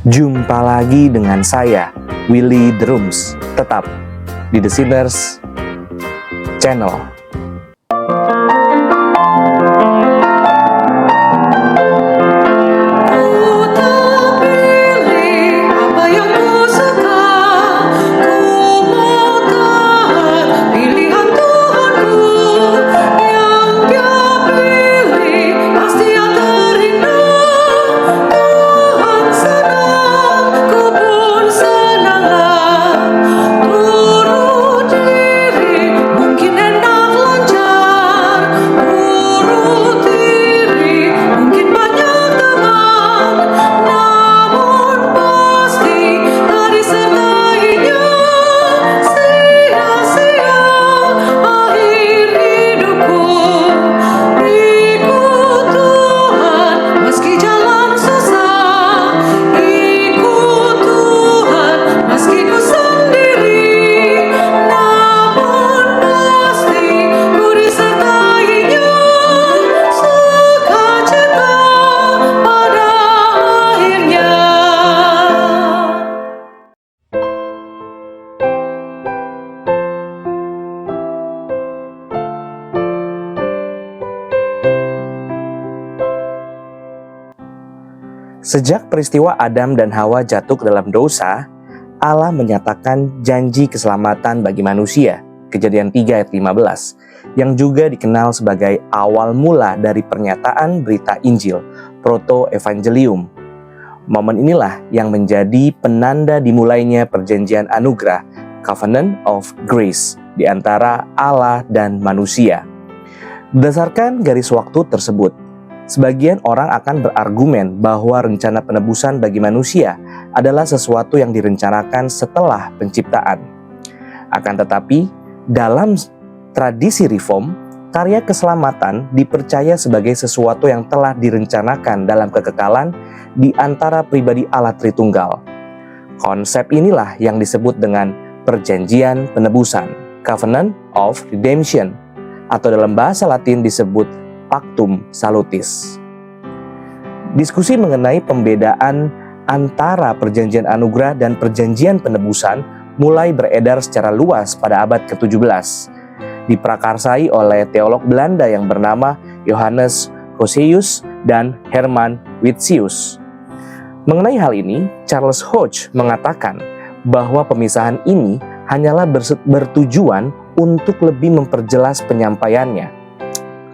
Jumpa lagi dengan saya, Willy Drums, tetap di The Sinners Channel. Sejak peristiwa Adam dan Hawa jatuh ke dalam dosa, Allah menyatakan janji keselamatan bagi manusia, Kejadian 3 ayat 15, yang juga dikenal sebagai awal mula dari pernyataan berita Injil, Proto-Evangelium. Momen inilah yang menjadi penanda dimulainya perjanjian anugerah, Covenant of Grace, di antara Allah dan manusia. Berdasarkan garis waktu tersebut, sebagian orang akan berargumen bahwa rencana penebusan bagi manusia adalah sesuatu yang direncanakan setelah penciptaan. Akan tetapi, dalam tradisi reform, karya keselamatan dipercaya sebagai sesuatu yang telah direncanakan dalam kekekalan di antara pribadi Allah Tritunggal. Konsep inilah yang disebut dengan perjanjian penebusan, Covenant of Redemption, atau dalam bahasa Latin disebut Pactum Salutis. Diskusi mengenai pembedaan antara perjanjian anugerah dan perjanjian penebusan mulai beredar secara luas pada abad ke-17. Diprakarsai oleh teolog Belanda yang bernama Johannes Hoseus dan Herman Witsius. Mengenai hal ini, Charles Hodge mengatakan bahwa pemisahan ini hanyalah bertujuan untuk lebih memperjelas penyampaiannya.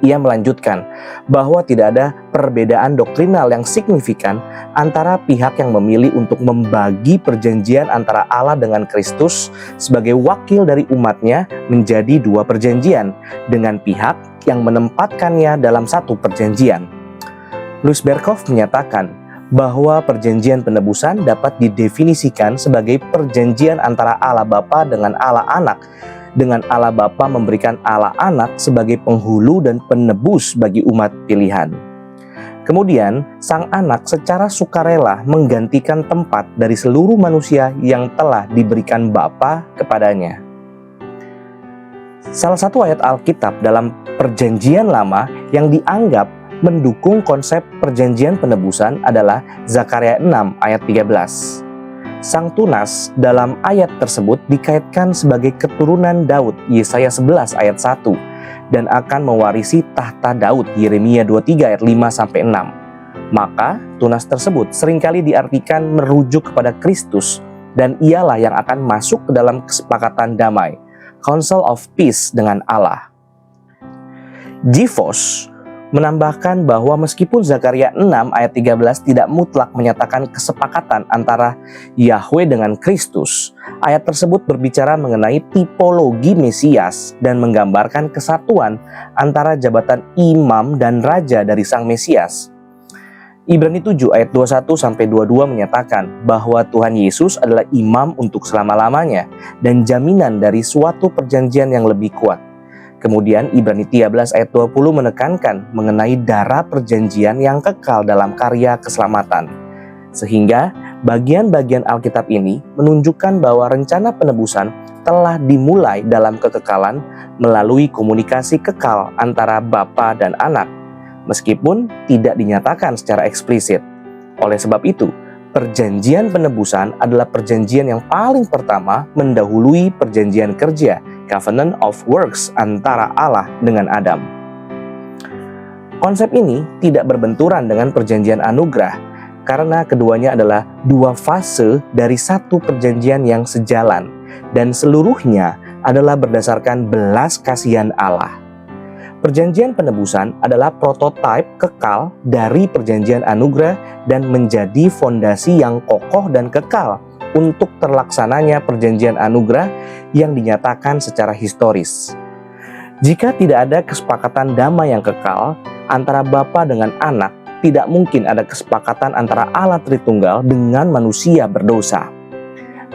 Ia melanjutkan bahwa tidak ada perbedaan doktrinal yang signifikan antara pihak yang memilih untuk membagi perjanjian antara Allah dengan Kristus sebagai wakil dari umatnya menjadi dua perjanjian, dengan pihak yang menempatkannya dalam satu perjanjian. Louis Berkhof menyatakan bahwa perjanjian penebusan dapat didefinisikan sebagai perjanjian antara Allah Bapa dengan Allah Anak, dengan Allah Bapa memberikan Allah Anak sebagai penghulu dan penebus bagi umat pilihan. Kemudian, Sang Anak secara sukarela menggantikan tempat dari seluruh manusia yang telah diberikan Bapa kepadanya. Salah satu ayat Alkitab dalam Perjanjian Lama yang dianggap mendukung konsep perjanjian penebusan adalah Zakaria 6 ayat 13. Sang Tunas dalam ayat tersebut dikaitkan sebagai keturunan Daud, Yesaya 11 ayat 1, dan akan mewarisi tahta Daud, Yeremia 23 ayat 5-6. Maka Tunas tersebut seringkali diartikan merujuk kepada Kristus, dan ialah yang akan masuk ke dalam kesepakatan damai, Council of Peace dengan Allah. G. Voss menambahkan bahwa meskipun Zakaria 6 ayat 13 tidak mutlak menyatakan kesepakatan antara Yahweh dengan Kristus, ayat tersebut berbicara mengenai tipologi Mesias dan menggambarkan kesatuan antara jabatan imam dan raja dari Sang Mesias. Ibrani 7 ayat 21-22 menyatakan bahwa Tuhan Yesus adalah imam untuk selama-lamanya dan jaminan dari suatu perjanjian yang lebih kuat. Kemudian Ibrani 13 ayat 20 menekankan mengenai darah perjanjian yang kekal dalam karya keselamatan. Sehingga bagian-bagian Alkitab ini menunjukkan bahwa rencana penebusan telah dimulai dalam kekekalan melalui komunikasi kekal antara Bapa dan Anak, meskipun tidak dinyatakan secara eksplisit. Oleh sebab itu, perjanjian penebusan adalah perjanjian yang paling pertama mendahului perjanjian kerja, Covenant of Works, antara Allah dengan Adam. Konsep ini tidak berbenturan dengan perjanjian anugerah, karena keduanya adalah dua fase dari satu perjanjian yang sejalan, dan seluruhnya adalah berdasarkan belas kasihan Allah. Perjanjian penebusan adalah prototipe kekal dari perjanjian anugerah dan menjadi fondasi yang kokoh dan kekal untuk terlaksananya perjanjian anugerah yang dinyatakan secara historis. Jika tidak ada kesepakatan damai yang kekal antara Bapa dengan Anak, tidak mungkin ada kesepakatan antara Allah Tritunggal dengan manusia berdosa.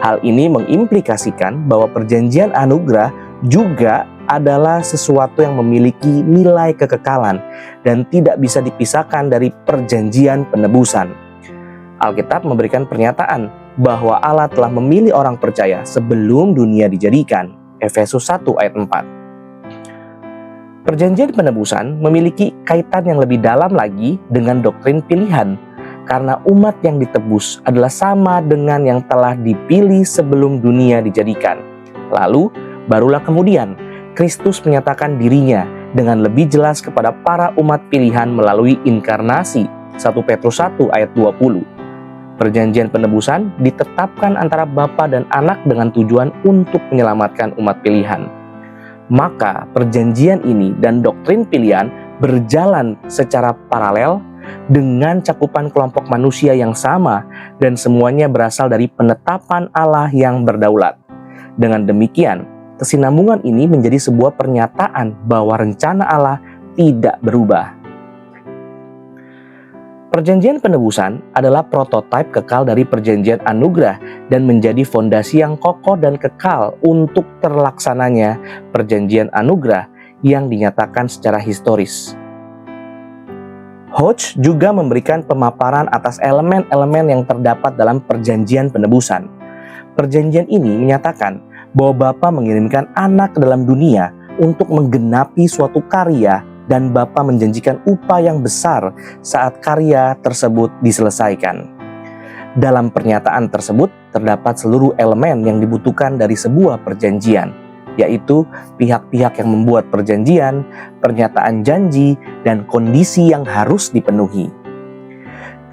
Hal ini mengimplikasikan bahwa perjanjian anugerah juga adalah sesuatu yang memiliki nilai kekekalan dan tidak bisa dipisahkan dari perjanjian penebusan. Alkitab memberikan pernyataan bahwa Allah telah memilih orang percaya sebelum dunia dijadikan. Efesus 1 ayat 4. Perjanjian penebusan memiliki kaitan yang lebih dalam lagi dengan doktrin pilihan, karena umat yang ditebus adalah sama dengan yang telah dipilih sebelum dunia dijadikan. Lalu, barulah kemudian Kristus menyatakan dirinya dengan lebih jelas kepada para umat pilihan melalui inkarnasi. 1 Petrus 1 ayat 20. Perjanjian penebusan ditetapkan antara Bapa dan Anak dengan tujuan untuk menyelamatkan umat pilihan. Maka perjanjian ini dan doktrin pilihan berjalan secara paralel dengan cakupan kelompok manusia yang sama, dan semuanya berasal dari penetapan Allah yang berdaulat. Dengan demikian, kesinambungan ini menjadi sebuah pernyataan bahwa rencana Allah tidak berubah. Perjanjian penebusan adalah prototipe kekal dari perjanjian anugerah dan menjadi fondasi yang kokoh dan kekal untuk terlaksananya perjanjian anugerah yang dinyatakan secara historis. Hodge juga memberikan pemaparan atas elemen-elemen yang terdapat dalam perjanjian penebusan. Perjanjian ini menyatakan bahwa Bapa mengirimkan Anak ke dalam dunia untuk menggenapi suatu karya, dan Bapa menjanjikan upah yang besar saat karya tersebut diselesaikan. Dalam pernyataan tersebut terdapat seluruh elemen yang dibutuhkan dari sebuah perjanjian, yaitu pihak-pihak yang membuat perjanjian, pernyataan janji, dan kondisi yang harus dipenuhi.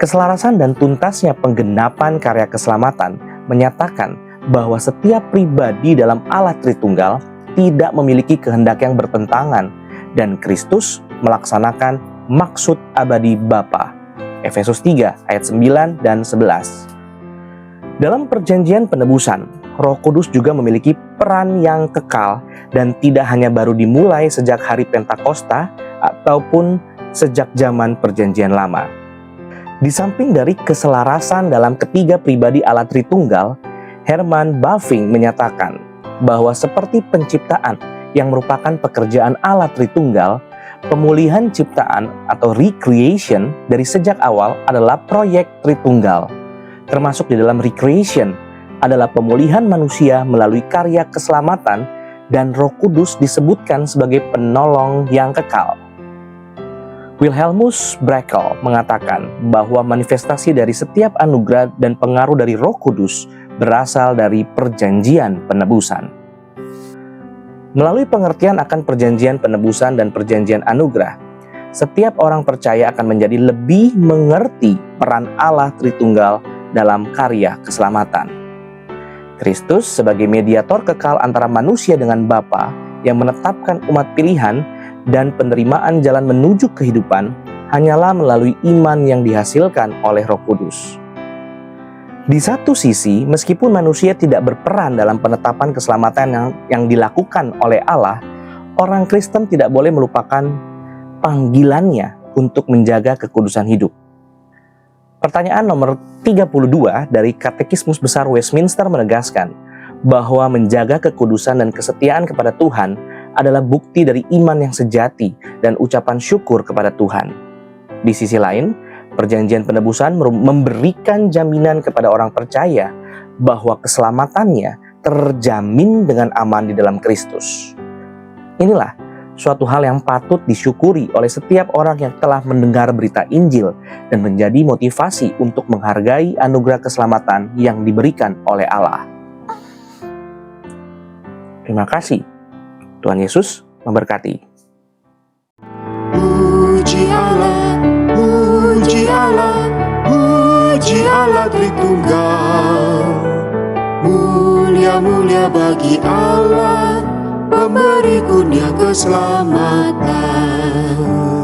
Keselarasan dan tuntasnya penggenapan karya keselamatan menyatakan bahwa setiap pribadi dalam Allah Tritunggal tidak memiliki kehendak yang bertentangan, dan Kristus melaksanakan maksud abadi Bapa. Efesus 3 ayat 9 dan 11. Dalam perjanjian penebusan, Roh Kudus juga memiliki peran yang kekal dan tidak hanya baru dimulai sejak hari Pentakosta ataupun sejak zaman perjanjian lama. Di samping dari keselarasan dalam ketiga pribadi Allah Tritunggal, Herman Bavinck menyatakan bahwa seperti penciptaan yang merupakan pekerjaan Allah Tritunggal, pemulihan ciptaan atau recreation dari sejak awal adalah proyek Tritunggal. Termasuk di dalam recreation adalah pemulihan manusia melalui karya keselamatan, dan Roh Kudus disebutkan sebagai penolong yang kekal. Wilhelmus Brakel mengatakan bahwa manifestasi dari setiap anugerah dan pengaruh dari Roh Kudus berasal dari perjanjian penebusan. Melalui pengertian akan perjanjian penebusan dan perjanjian anugerah, setiap orang percaya akan menjadi lebih mengerti peran Allah Tritunggal dalam karya keselamatan. Kristus sebagai mediator kekal antara manusia dengan Bapa yang menetapkan umat pilihan, dan penerimaan jalan menuju kehidupan hanyalah melalui iman yang dihasilkan oleh Roh Kudus. Di satu sisi, meskipun manusia tidak berperan dalam penetapan keselamatan yang dilakukan oleh Allah, orang Kristen tidak boleh melupakan panggilannya untuk menjaga kekudusan hidup. Pertanyaan nomor 32 dari Katekismus Besar Westminster menegaskan bahwa menjaga kekudusan dan kesetiaan kepada Tuhan adalah bukti dari iman yang sejati dan ucapan syukur kepada Tuhan. Di sisi lain, perjanjian penebusan memberikan jaminan kepada orang percaya bahwa keselamatannya terjamin dengan aman di dalam Kristus. Inilah suatu hal yang patut disyukuri oleh setiap orang yang telah mendengar berita Injil dan menjadi motivasi untuk menghargai anugerah keselamatan yang diberikan oleh Allah. Terima kasih. Tuhan Yesus memberkati. Puji Allah, puji Allah, puji Allah Tritunggal. Mulia-mulia bagi Allah, pemberi kurnia keselamatan.